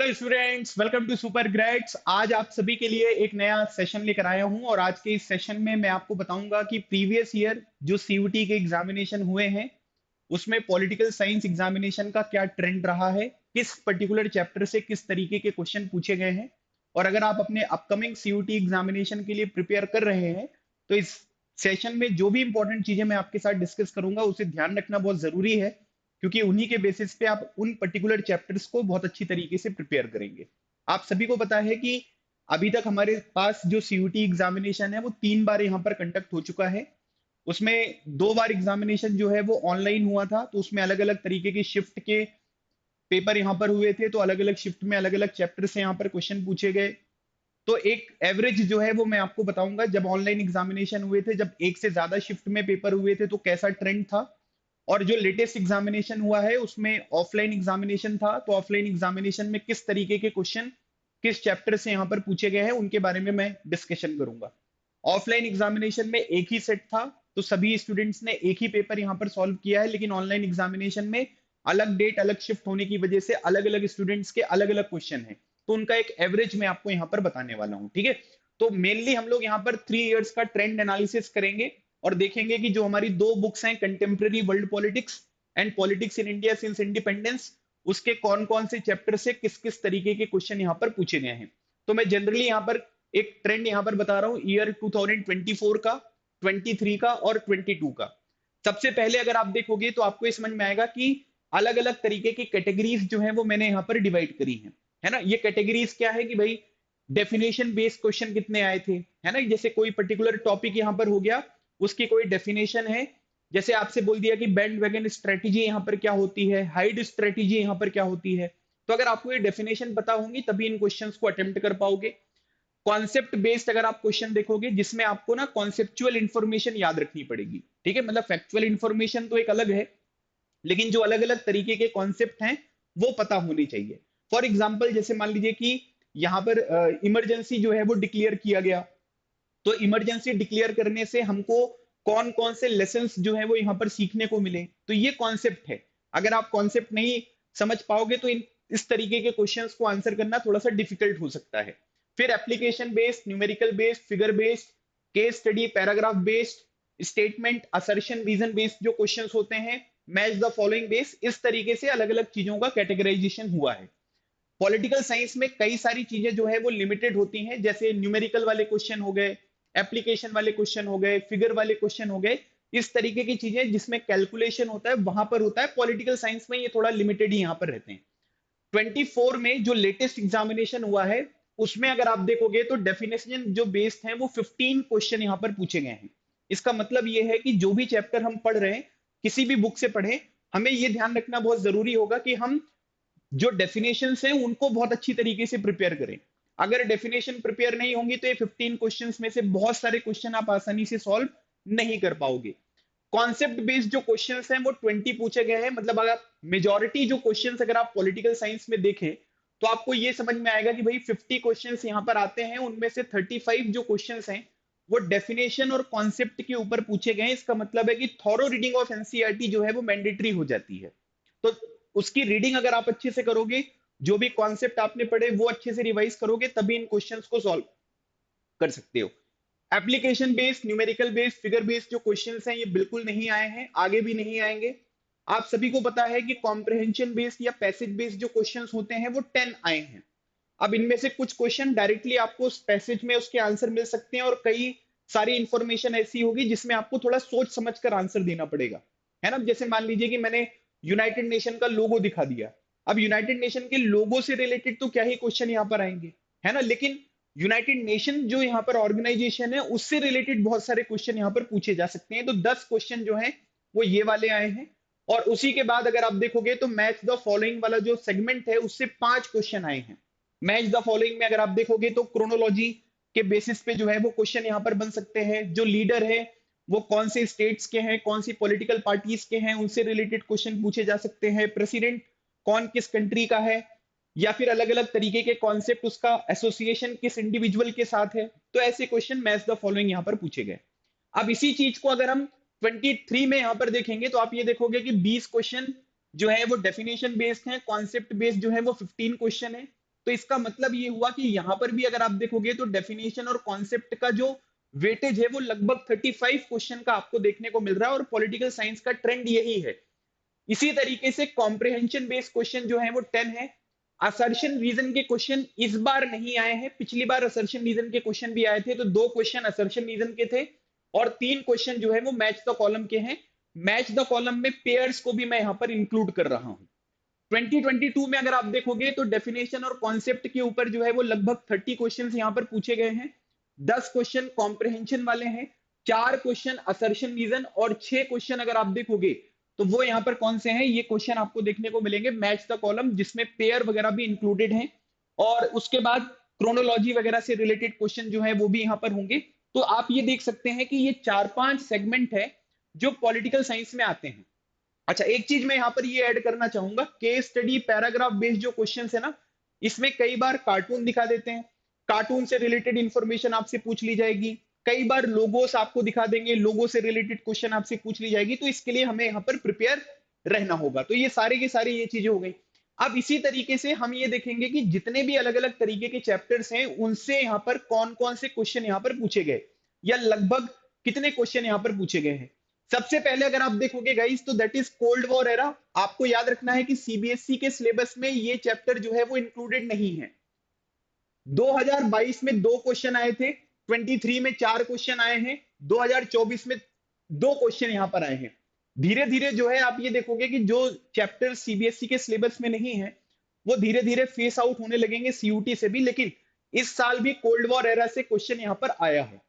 Hello students, welcome to super grades. आज आप सभी के लिए एक नया सेशन लेकर आया हूं और आज के इस सेशन में मैं आपको बताऊंगा कि प्रीवियस ईयर जो सीयूटी के एग्जामिनेशन हुए हैं उसमें पॉलिटिकल साइंस एग्जामिनेशन का क्या ट्रेंड रहा है, किस पर्टिकुलर चैप्टर से किस तरीके के क्वेश्चन पूछे गए हैं। और अगर आप अपने अपकमिंग सीयूटी एग्जामिनेशन के लिए प्रिपेयर कर रहे हैं तो इस सेशन में जो भी इंपॉर्टेंट चीजें मैं आपके साथ डिस्कस करूंगा उसे ध्यान रखना बहुत जरूरी है, क्योंकि उन्हीं के बेसिस पे आप उन पर्टिकुलर चैप्टर्स को बहुत अच्छी तरीके से प्रिपेयर करेंगे। आप सभी को पता है कि अभी तक हमारे पास जो सीयूटी एग्जामिनेशन है वो 3 बार यहाँ पर कंडक्ट हो चुका है। उसमें 2 बार एग्जामिनेशन जो है वो ऑनलाइन हुआ था, तो उसमें अलग अलग तरीके की शिफ्ट के पेपर यहाँ पर हुए थे, तो अलग अलग शिफ्ट में अलग अलग चैप्टर से यहाँ पर क्वेश्चन पूछे गए। तो एक एवरेज जो है वो मैं आपको बताऊंगा, जब ऑनलाइन एग्जामिनेशन हुए थे, जब एक से ज्यादा शिफ्ट में पेपर हुए थे तो कैसा ट्रेंड था। और जो लेटेस्ट एग्जामिनेशन हुआ है उसमें ऑफलाइन एग्जामिनेशन था, तो ऑफलाइन एग्जामिनेशन में किस तरीके के क्वेश्चन किस चैप्टर से यहाँ पर पूछे गए हैं उनके बारे में मैं डिस्कशन करूंगा। ऑफलाइन एग्जामिनेशन में एक ही सेट था, तो सभी स्टूडेंट्स ने एक ही पेपर यहाँ पर सॉल्व किया है, लेकिन ऑनलाइन एग्जामिनेशन में अलग डेट अलग शिफ्ट होने की वजह से अलग अलग स्टूडेंट्स के अलग अलग क्वेश्चन है, तो उनका एक एवरेज मैं आपको यहाँ पर बताने वाला हूँ। ठीक है, तो मेनली हम लोग यहाँ पर 3 इयर्स का ट्रेंड एनालिसिस करेंगे और देखेंगे कि जो हमारी 2 बुक्स हैं, contemporary world politics and politics in India since independence, उसके कौन कौन से चैप्टर से किस किस तरीके के क्वेश्चन यहाँ पर पूछे गए हैं। तो मैं जनरली यहाँ पर एक ट्रेंड यहाँ पर बता रहा हूँ ईयर 2024 का, 23 का और 22 का। सबसे पहले अगर आप देखोगे तो आपको ये समझ में आएगा कि अलग अलग तरीके की कैटेगरीज जो है वो मैंने यहाँ पर डिवाइड करी है ना। ये कैटेगरीज क्या है कि भाई डेफिनेशन बेस्ड क्वेश्चन कितने आए थे, है ना। जैसे कोई पर्टिकुलर टॉपिक यहाँ पर हो गया, उसकी कोई डेफिनेशन है, जैसे आपसे बोल दिया कि बैंड वैगन स्ट्रेटेजी यहाँ पर क्या होती है, हाइड स्ट्रेटेजी यहाँ पर क्या होती है। तो अगर आपको ये डेफिनेशन पता होंगी तभी इन क्वेश्चंस को अटेम्प्ट कर पाओगे। कॉन्सेप्ट बेस्ड अगर आप क्वेश्चन देखोगे जिसमें आपको ना कॉन्सेप्चुअल इंफॉर्मेशन याद रखनी पड़ेगी, ठीक है। मतलब फैक्चुअल इंफॉर्मेशन तो एक अलग है, लेकिन जो अलग अलग तरीके के कॉन्सेप्ट हैं वो पता होने चाहिए। फॉर एग्जाम्पल जैसे मान लीजिए कि यहाँ पर इमरजेंसी जो है वो डिक्लेयर किया गया, तो इमरजेंसी डिक्लेयर करने से हमको कौन कौन से लेसन्स जो है वो यहाँ पर सीखने को मिले, तो ये कॉन्सेप्ट है। अगर आप कॉन्सेप्ट नहीं समझ पाओगे तो इस तरीके के क्वेश्चंस को आंसर करना थोड़ा सा डिफिकल्ट हो सकता है। फिर application based, numerical based, figure based, case study, paragraph based, statement, assertion, reason based जो क्वेश्चंस होते हैं, मैच द फॉलोइंग बेस्ड, इस तरीके से अलग अलग चीजों का कैटेगराइजेशन हुआ है। पॉलिटिकल साइंस में कई सारी चीजें जो है वो लिमिटेड होती हैं, जैसे न्यूमेरिकल वाले क्वेश्चन हो गए, एप्लीकेशन वाले क्वेश्चन हो गए, फिगर वाले क्वेश्चन हो गए। इस तरीके की चीजें जिसमें कैलकुलेशन होता है वहां पर होता है, पॉलिटिकल साइंस में ये थोड़ा लिमिटेड ही यहाँ पर रहते हैं। 24 में जो लेटेस्ट एग्जामिनेशन हुआ है उसमें अगर आप देखोगे तो डेफिनेशन जो बेस्ड है वो 15 क्वेश्चन यहाँ पर पूछे गए हैं। इसका मतलब ये है कि जो भी चैप्टर हम पढ़ रहे हैं, किसी भी बुक से पढ़ें, हमें ये ध्यान रखना बहुत जरूरी होगा कि हम जो डेफिनेशंस हैं उनको बहुत अच्छी तरीके से प्रिपेयर करें। अगर डेफिनेशन प्रिपेयर नहीं होंगी तो ये 15 क्वेश्चंस में से बहुत सारे क्वेश्चन आप आसानी से सॉल्व नहीं कर पाओगे। कॉन्सेप्ट बेस्ड जो क्वेश्चंस हैं वो 20 पूछे गए हैं। मतलब अगर मेजॉरिटी जो क्वेश्चंस अगर आप पॉलिटिकल साइंस में देखें तो आपको ये समझ में आएगा कि भाई 50 क्वेश्चंस यहाँ पर आते हैं, उनमें से 35 जो क्वेश्चंस हैं वो डेफिनेशन और कॉन्सेप्ट के ऊपर पूछे गए हैं। इसका मतलब है कि थॉरो रीडिंग ऑफ एनसीईआरटी जो है वो मैंडेटरी हो जाती है। तो उसकी रीडिंग अगर आप अच्छे से करोगे, जो भी कॉन्सेप्ट आपने पढ़े वो अच्छे से रिवाइज करोगे, तभी इन क्वेश्चंस को सॉल्व कर सकते हो। Application based, numerical based, figure based जो क्वेश्चंस हैं ये बिल्कुल नहीं आए हैं, आगे भी नहीं आएंगे। आप सभी को पता है कि कॉम्प्रिहेंशन बेस्ड या पैसेज बेस्ड जो क्वेश्चंस होते हैं वो 10 आए हैं। अब इनमें से कुछ क्वेश्चन डायरेक्टली आपको उस पैसेज में उसके आंसर मिल सकते हैं, और कई सारी इंफॉर्मेशन ऐसी होगी जिसमें आपको थोड़ा सोच समझ कर आंसर देना पड़ेगा, है ना। जैसे मान लीजिए कि मैंने यूनाइटेड नेशन का लोगो दिखा दिया, अब यूनाइटेड नेशन के लोगो से रिलेटेड तो क्या ही क्वेश्चन यहाँ पर आएंगे, है ना। लेकिन यूनाइटेड नेशन जो यहाँ पर ऑर्गेनाइजेशन है उससे रिलेटेड बहुत सारे क्वेश्चन यहाँ पर पूछे जा सकते हैं। तो 10 क्वेश्चन जो है वो ये वाले आए हैं। और उसी के बाद अगर आप देखोगे तो मैच द फॉलोइंग वाला जो सेगमेंट है उससे 5 क्वेश्चन आए हैं। मैच द फॉलोइंग में अगर आप देखोगे तो क्रोनोलॉजी के बेसिस पे जो है वो क्वेश्चन यहाँ पर बन सकते हैं। जो लीडर है वो कौन से स्टेट्स के हैं, कौन सी पॉलिटिकल पार्टीज के हैं, उनसे रिलेटेड क्वेश्चन पूछे जा सकते हैं। प्रेसिडेंट कौन किस कंट्री का है, या फिर अलग अलग तरीके के कॉन्सेप्ट, उसका एसोसिएशन किस इंडिविजुअल के साथ है। तो ऐसे क्वेश्चन मैच द फॉलोइंग यहाँ पर पूछे गए। अब इसी चीज को अगर हम 23 में यहाँ पर देखेंगे तो आप ये देखोगे कि 20 क्वेश्चन जो है वो डेफिनेशन बेस्ड है, कॉन्सेप्ट बेस्ड जो है वो 15 क्वेश्चन है, तो इसका मतलब ये हुआ कि यहां पर भी अगर आप देखोगे तो डेफिनेशन और कॉन्सेप्ट का जो वेटेज है वो लगभग 35 क्वेश्चन का आपको देखने को मिल रहा है, और पॉलिटिकल साइंस का ट्रेंड यही है। इसी तरीके से कॉम्प्रिहेंशन बेस्ड क्वेश्चन जो है वो 10 है। असर्शन रीजन के क्वेश्चन इस बार नहीं आए हैं, पिछली बार असर्शन रीजन के क्वेश्चन भी आए थे, तो 2 क्वेश्चन असर्शन रीजन के थे और 3 क्वेश्चन जो है वो मैच द कॉलम के हैं। मैच द कॉलम में पेयर्स को भी मैं यहां पर इंक्लूड कर रहा हूं। 2022 में अगर आप देखोगे तो डेफिनेशन और कॉन्सेप्ट के ऊपर जो है वो लगभग 30 क्वेश्चन यहां पर पूछे गए हैं। 10 क्वेश्चन कॉम्प्रिहेंशन वाले हैं, 4 क्वेश्चन असर्शन रीजन और 6 क्वेश्चन अगर आप देखोगे तो वो यहाँ पर कौन से हैं, ये क्वेश्चन आपको देखने को मिलेंगे मैच द कॉलम, जिसमें पेयर वगैरह भी इंक्लूडेड हैं। और उसके बाद क्रोनोलॉजी वगैरह से रिलेटेड क्वेश्चन जो है वो भी यहाँ पर होंगे। तो आप ये देख सकते हैं कि ये 4-5 सेगमेंट है जो पॉलिटिकल साइंस में आते हैं। अच्छा, एक चीज मैं यहाँ पर ये ऐड करना चाहूंगा, केस स्टडी पैराग्राफ बेस्ड जो क्वेश्चन है ना, इसमें कई बार कार्टून दिखा देते हैं, कार्टून से रिलेटेड इंफॉर्मेशन आपसे पूछ ली जाएगी। कई बार लोगोस आपको दिखा देंगे, लोगो से रिलेटेड क्वेश्चन आपसे पूछ ली जाएगी, तो इसके लिए हमें यहाँ पर प्रिपेयर रहना होगा। तो ये सारे के सारे ये चीजें हो गई। अब इसी तरीके से हम ये देखेंगे कि जितने भी अलग अलग तरीके के चैप्टर्स हैं उनसे यहाँ पर कौन कौन से क्वेश्चन यहाँ पर पूछे गए, या लगभग कितने क्वेश्चन यहाँ पर पूछे गए हैं। सबसे पहले अगर आप देखोगे गाइस तो that is cold war era. आपको याद रखना है कि सीबीएसई के सिलेबस में ये चैप्टर जो है वो इंक्लूडेड नहीं है। 2022 में 2 क्वेश्चन आए थे, 23 में 4 क्वेश्चन आए हैं, 2024 में 2 क्वेश्चन यहां पर आए हैं। धीरे धीरे जो है आप ये देखोगे कि जो चैप्टर सीबीएसई के सिलेबस में नहीं है वो धीरे धीरे फेस आउट होने लगेंगे सीयूटी से भी, लेकिन इस साल भी कोल्ड वॉर एरा से क्वेश्चन यहां पर आया है।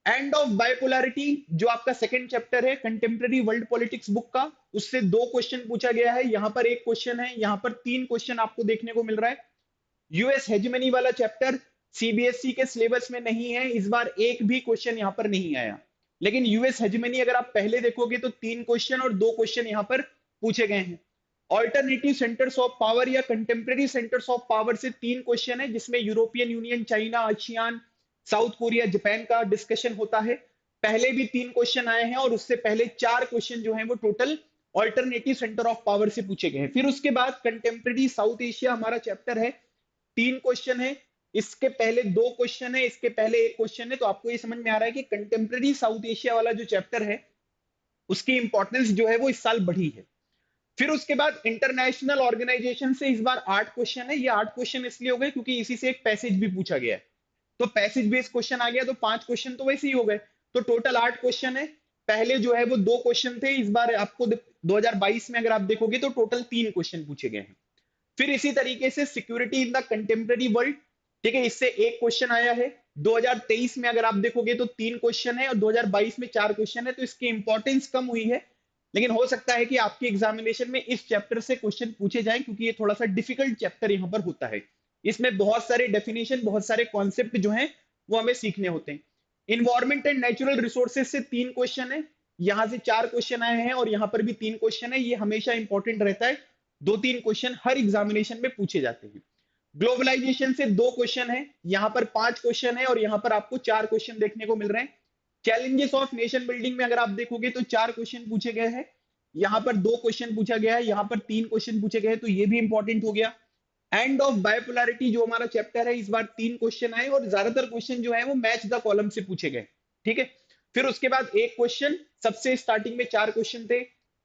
एंड ऑफ बायोपोलैरिटी जो आपका सेकंड चैप्टर है कंटेम्प्रेरी वर्ल्ड पॉलिटिक्स बुक का, उससे 2 क्वेश्चन पूछा गया है। यहां पर 1 क्वेश्चन है, यहां पर 3 क्वेश्चन आपको देखने को मिल रहा है। यूएस हेजमनी वाला चैप्टर सीबीएसई के सिलेबस में नहीं है, इस बार एक भी क्वेश्चन यहां पर नहीं आया। लेकिन यूएस हेजमनी अगर आप पहले देखोगे तो 3 क्वेश्चन और 2 क्वेश्चन यहां पर पूछे गए हैं। ऑल्टरनेटिव सेंटर्स ऑफ पावर या कंटेम्प्रेरी सेंटर्स ऑफ पावर से 3 क्वेश्चन है, जिसमें European union, China, ASEAN, south Korea, Japan का डिस्कशन होता है। पहले भी 3 क्वेश्चन आए हैं और उससे पहले 4 क्वेश्चन जो हैं वो total alternative centre of power से पूछे गए हैं। फिर उसके बाद कंटेम्प्रेरी साउथ एशिया हमारा चैप्टर है, 3 क्वेश्चन है, इसके पहले 2 क्वेश्चन है, इसके पहले 1 क्वेश्चन है। तो आपको ये समझ में आ रहा है कि कंटेम्प्रेरी साउथ एशिया वाला जो चैप्टर है उसकी इंपॉर्टेंस जो है वो इस साल बढ़ी है। फिर उसके बाद इंटरनेशनल ऑर्गेनाइजेशन से इस बार 8 क्वेश्चन है। ये 8 क्वेश्चन इसलिए हो गए क्योंकि इसी से एक पैसेज भी पूछा गया है, तो पैसेज बेस्ड क्वेश्चन आ गया, तो 5 क्वेश्चन तो वैसे ही हो गए, तो टोटल 8 क्वेश्चन है। पहले जो है वो 2 क्वेश्चन थे, इस बार आपको 2022 में अगर आप देखोगे तो टोटल 3 क्वेश्चन पूछे गए हैं। फिर इसी तरीके से security in the contemporary world, ठीक है, इससे 1 क्वेश्चन आया है। 2023 में अगर आप देखोगे तो 3 क्वेश्चन है और 2022 में 4 क्वेश्चन है, तो इसकी इंपॉर्टेंस कम हुई है। लेकिन हो सकता है कि आपके एग्जामिनेशन में इस चैप्टर से क्वेश्चन पूछे जाएं, क्योंकि ये थोड़ा सा डिफिकल्ट चैप्टर यहां पर होता है। इसमें बहुत सारे डेफिनेशन, बहुत सारे कॉन्सेप्ट जो हैं वो हमें सीखने होते हैं। इन्वायरमेंट एंड नेचुरल रिसोर्सेज से 3 क्वेश्चन है, यहां से 4 क्वेश्चन आए हैं और यहां पर भी 3 क्वेश्चन है। ये हमेशा इंपॉर्टेंट रहता है, 2-3 क्वेश्चन हर एग्जामिनेशन में पूछे जाते हैं। ग्लोबलाइजेशन से 2 क्वेश्चन है, यहां पर 5 क्वेश्चन है और यहां पर आपको 4 क्वेश्चन देखने को मिल रहे हैं। चैलेंजेस ऑफ नेशन बिल्डिंग में अगर आप देखोगे तो 4 क्वेश्चन पूछे गए हैं, यहां पर 2 क्वेश्चन पूछा गया है, यहां पर 3 क्वेश्चन पूछे गए, तो ये भी इंपॉर्टेंट हो गया। एंड ऑफ बायोपोलैरिटी जो हमारा चैप्टर है, इस बार 3 क्वेश्चन आए और ज्यादातर क्वेश्चन जो है वो मैच द कॉलम से पूछे गए, ठीक है। फिर उसके बाद 1 क्वेश्चन, सबसे स्टार्टिंग में 4 क्वेश्चन थे।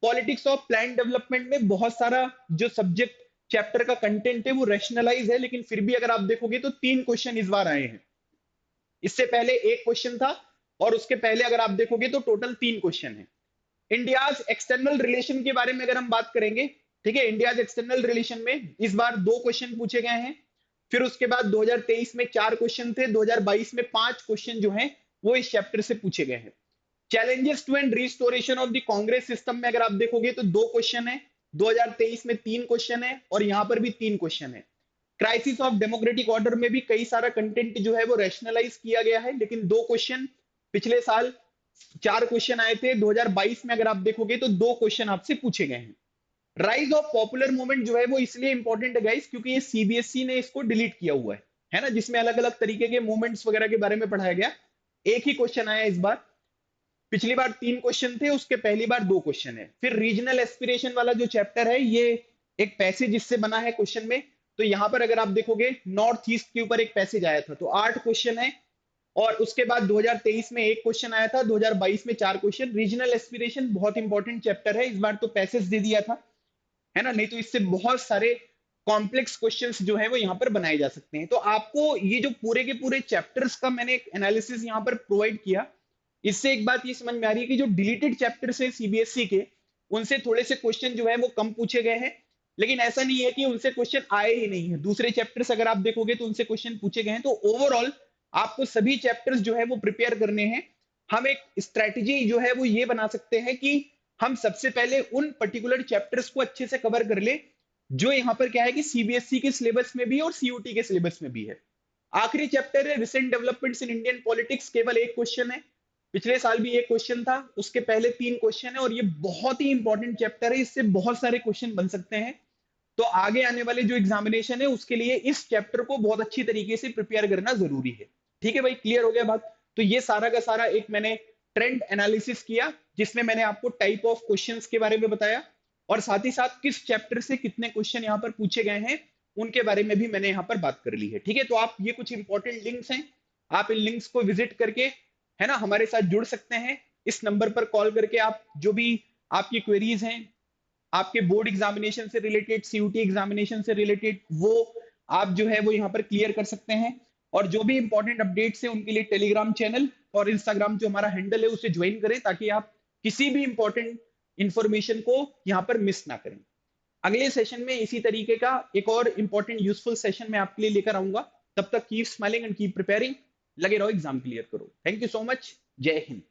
पॉलिटिक्स ऑफ प्लान डेवलपमेंट में बहुत सारा जो सब्जेक्ट चैप्टर का कंटेंट है वो रैशनलाइज है, लेकिन फिर भी अगर आप देखोगे तो 3 क्वेश्चन इस बार आए हैं। इससे पहले 1 क्वेश्चन था और उसके पहले अगर आप देखोगे तो टोटल 3 क्वेश्चन है। इंडियाज एक्सटर्नल रिलेशन के बारे में अगर हम बात करेंगे, ठीक है, इंडियाज एक्सटर्नल रिलेशन में इस बार 2 क्वेश्चन पूछे गए हैं। फिर उसके बाद 2023 में 4 क्वेश्चन थे, 2022 में 5 क्वेश्चन जो हैं वो इस चैप्टर से पूछे गए हैं। Challenges to and restoration of the Congress system में अगर आप देखोगे तो 2 क्वेश्चन है, 2023 में 3 क्वेश्चन है और यहां पर भी 3 क्वेश्चन है। क्राइसिस ऑफ डेमोक्रेटिक ऑर्डर में भी कई सारा कंटेंट जो है वो रैशनलाइज किया गया है, लेकिन 2 क्वेश्चन, पिछले साल 4 क्वेश्चन आए थे, 2022 में अगर आप देखोगे तो 2 क्वेश्चन आपसे पूछे गए हैं। राइज ऑफ पॉपुलर मूवमेंट जो है वो इसलिए इंपॉर्टेंट है गाइस क्योंकि ये सीबीएसई ने इसको डिलीट किया हुआ है ना, जिसमें अलग अलग तरीके के मूवमेंट्स वगैरह के बारे में पढ़ाया गया। एक ही क्वेश्चन आया इस बार, पिछली बार 3 क्वेश्चन थे, उसके पहली बार 2 क्वेश्चन है। फिर रीजनल एस्पिरेशन वाला जो चैप्टर है, ये एक पैसेज इससे बना है क्वेश्चन में, तो यहाँ पर अगर आप देखोगे नॉर्थ ईस्ट के ऊपर एक पैसेज आया था, तो 8 क्वेश्चन है। और उसके बाद 2023 में एक क्वेश्चन आया था, 2022 में 4 क्वेश्चन। रीजनल एस्पिरेशन बहुत इंपॉर्टेंट चैप्टर है, इस बार तो पैसेज दे दिया था, है ना, नहीं तो इससे बहुत सारे कॉम्प्लेक्स क्वेश्चंस जो है वो यहाँ पर बनाए जा सकते हैं। तो आपको ये जो पूरे के पूरे चैप्टर्स का मैंने एक एनालिसिस यहाँ पर प्रोवाइड किया, इससे एक बात ये समझ में आ रही है कि जो डिलीटेड चैप्टर्स है सीबीएसई के, उनसे थोड़े से क्वेश्चन जो है वो कम पूछे गए हैं। लेकिन ऐसा नहीं है कि उनसे क्वेश्चन आए ही नहीं है, दूसरे चैप्टर्स अगर आप देखोगे तो उनसे क्वेश्चन पूछे गए हैं। तो ओवरऑल आपको सभी चैप्टर्स जो है वो प्रिपेयर करने हैं। हम एक स्ट्रैटेजी जो है वो ये बना सकते हैं कि हम सबसे पहले उन पर्टिकुलर चैप्टर्स को अच्छे से कवर कर ले जो यहाँ पर क्या है कि सीबीएसई के सिलेबस में भी है और सीयूटी के सिलेबस में भी है। आखिरी चैप्टर है recent developments in Indian politics, केवल एक क्वेश्चन है। पिछले साल भी एक क्वेश्चन था, उसके पहले 3 क्वेश्चन है, और ये बहुत ही इंपॉर्टेंट चैप्टर है, इससे बहुत सारे क्वेश्चन बन सकते हैं। तो आगे आने वाले जो एग्जामिनेशन है उसके लिए इस चैप्टर को बहुत अच्छी तरीके से प्रिपेयर करना जरूरी है। ठीक है भाई, क्लियर हो गया बात? तो ये सारा का सारा एक मैंने ट्रेंड एनालिसिस किया, जिसमें मैंने आपको टाइप ऑफ क्वेश्चंस के बारे में बताया, और साथ ही साथ किस चैप्टर से कितने क्वेश्चन यहाँ पर पूछे गए हैं उनके बारे में भी मैंने यहाँ पर बात कर ली है। ठीक है, तो आप ये कुछ इंपॉर्टेंट लिंक्स हैं, आप इन लिंक्स को विजिट करके, है ना, हमारे साथ जुड़ सकते हैं। इस नंबर पर कॉल करके आप जो भी आपकी क्वेरीज हैं, आपके बोर्ड एग्जामिनेशन से रिलेटेड, सीयूटी एग्जामिनेशन से रिलेटेड, वो आप जो है वो यहाँ पर क्लियर कर सकते हैं। और जो भी इंपॉर्टेंट अपडेट्स है उनके लिए टेलीग्राम चैनल और इंस्टाग्राम जो हमारा हैंडल है उसे ज्वाइन करें, ताकि आप किसी भी इंपॉर्टेंट इंफॉर्मेशन को यहाँ पर मिस ना करें। अगले सेशन में इसी तरीके का एक और इंपॉर्टेंट यूजफुल सेशन मैं आपके लिए लेकर आऊंगा। तब तक keep smiling and keep preparing. लगे रहो, एग्जाम क्लियर करो। Thank you so much. जय हिंद।